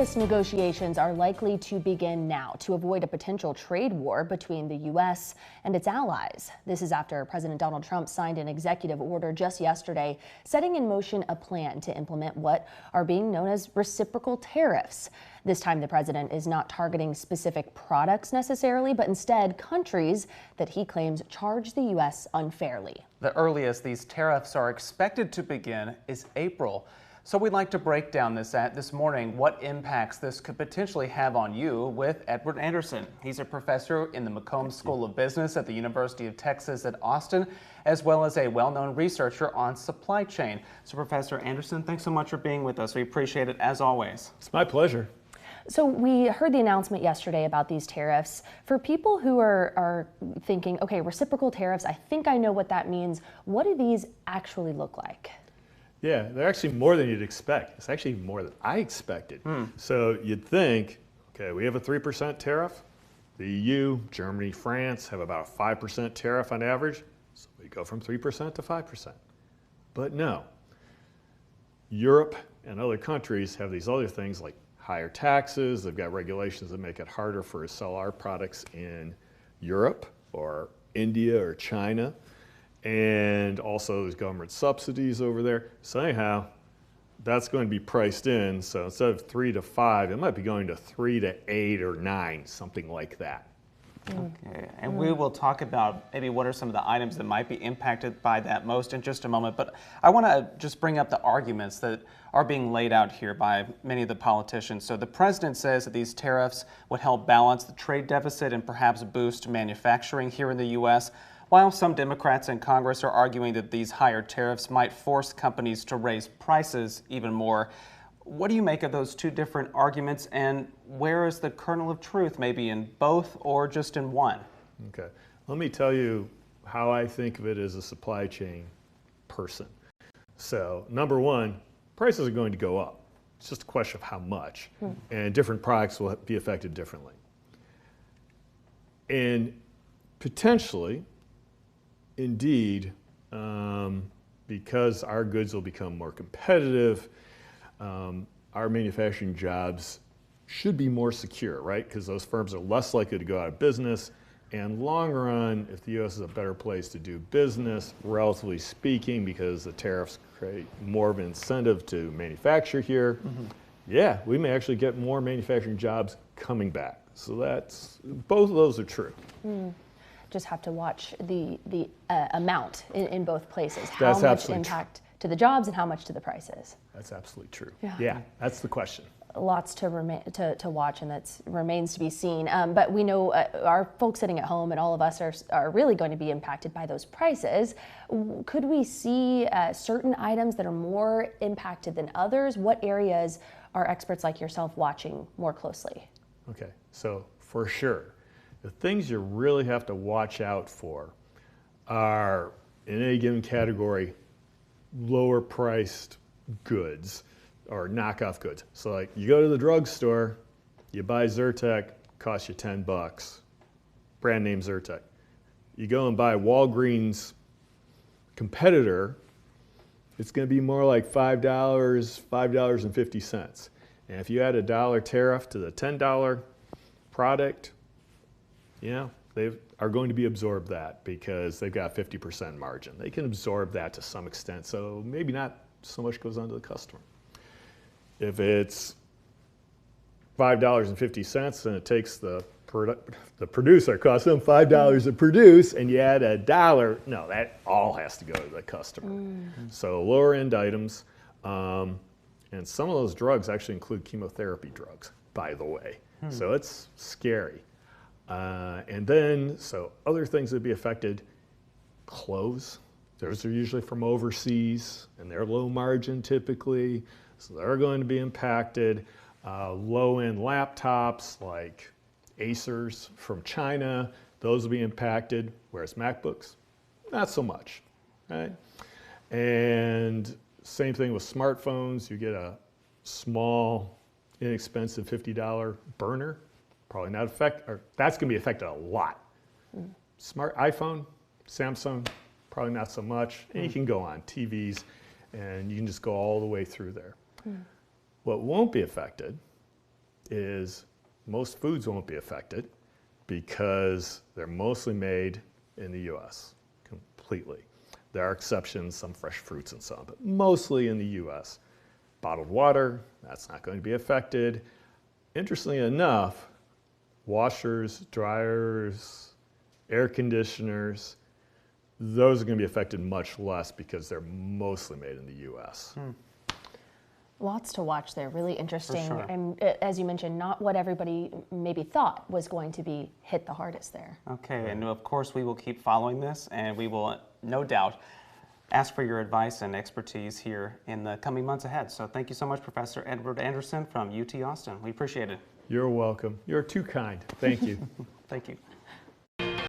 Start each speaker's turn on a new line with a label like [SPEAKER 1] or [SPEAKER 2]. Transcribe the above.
[SPEAKER 1] serious negotiations are likely to begin now to avoid a potential trade war between the U.S. and its allies. This is after President Donald Trump signed an executive order just yesterday, setting in motion a plan to implement what are being known as reciprocal tariffs. This time, the president is not targeting specific products necessarily, but instead countries that he claims charge the U.S. unfairly.
[SPEAKER 2] The earliest these tariffs are expected to begin is April. So we'd like to break down this morning what impacts this could potentially have on you with Edward Anderson. He's a professor in the McCombs School of Business at the University of Texas at Austin, as well as a well-known researcher on supply chain. So Professor Anderson, thanks so much for being with us. We appreciate it as always.
[SPEAKER 3] It's my pleasure.
[SPEAKER 1] So we heard the announcement yesterday about these tariffs. For people who are thinking, okay, reciprocal tariffs, I think I know what that means. What do these actually look like?
[SPEAKER 3] Yeah, they're actually more than you'd expect. It's actually more than I expected. So you'd think, okay, we have a 3% tariff. The EU, Germany, France have about a 5% tariff on average. So we go from 3% to 5%. But no. Europe and other countries have these other things like higher taxes. They've got regulations that make it harder for us to sell our products in Europe or India or China. And also there's government subsidies over there. So anyhow, that's going to be priced in. So instead of 3 to 5, it might be going to 3 to 8 or 9, something like that.
[SPEAKER 2] Okay, and we will talk about maybe what are some of the items that might be impacted by that most in just a moment. But I want to just bring up the arguments that are being laid out here by many of the politicians. So the president says that these tariffs would help balance the trade deficit and perhaps boost manufacturing here in the U.S., while some Democrats in Congress are arguing that these higher tariffs might force companies to raise prices even more. What do you make of those two different arguments, and where is the kernel of truth, maybe in both or just in one?
[SPEAKER 3] Okay, let me tell you how I think of it as a supply chain person. So number one, prices are going to go up. It's just a question of how much, and different products will be affected differently. And potentially, indeed, because our goods will become more competitive, our manufacturing jobs should be more secure, right? Because those firms are less likely to go out of business. And long run, if the U.S. is a better place to do business, relatively speaking, because the tariffs create more of an incentive to manufacture here, yeah, we may actually get more manufacturing jobs coming back. So that's, both of those are true.
[SPEAKER 1] Just have to watch the amount in both places. How
[SPEAKER 3] That's
[SPEAKER 1] much
[SPEAKER 3] absolutely
[SPEAKER 1] impact to the jobs and how much to the prices.
[SPEAKER 3] That's absolutely true.
[SPEAKER 1] Yeah.
[SPEAKER 3] That's the question.
[SPEAKER 1] Lots to watch, and that remains to be seen. But we know our folks sitting at home and all of us are really going to be impacted by those prices. Could we see certain items that are more impacted than others? What areas are experts like yourself watching more closely?
[SPEAKER 3] Okay, so for sure, the things you really have to watch out for are, in any given category, lower priced goods or knockoff goods. So like you go to the drugstore, you buy Zyrtec, costs you $10, brand name Zyrtec. You go and buy Walgreens competitor, it's going to be more like $5, $5.50. And if you add a $1 tariff to the $10 product, they are going to be absorbed that because they've got 50% margin. They can absorb that to some extent, so maybe not so much goes on to the customer. If it's $5.50 and it takes the producer, costs them $5 to produce, and you add $1, no, that all has to go to the customer. So lower end items, and some of those drugs actually include chemotherapy drugs, by the way. So it's scary. And then, so other things that would be affected, clothes. Those are usually from overseas, and they're low margin typically, so they're going to be impacted. Low-end laptops like Acers from China, those will be impacted, whereas MacBooks, not so much, right? And same thing with smartphones. You get a small, inexpensive $50 burner, probably not that's going to be affected a lot. Smart iPhone, Samsung, probably not so much. And you can go on TVs, and you can just go all the way through there. What won't be affected is most foods won't be affected because they're mostly made in the U.S. completely. There are exceptions, some fresh fruits and so on, but mostly in the U.S. Bottled water, that's not going to be affected. Interestingly enough, washers, dryers, air conditioners, those are going to be affected much less because they're mostly made in the U.S.
[SPEAKER 1] Lots to watch there, really interesting.
[SPEAKER 2] sure.
[SPEAKER 1] And as you mentioned, not what everybody maybe thought was going to be hit the hardest there.
[SPEAKER 2] Okay, and of course we will keep following this, and we will no doubt ask for your advice and expertise here in the coming months ahead. So thank you so much, Professor Edward Anderson from UT Austin. We appreciate it.
[SPEAKER 3] You're welcome. You're too kind. Thank you.
[SPEAKER 2] Thank you.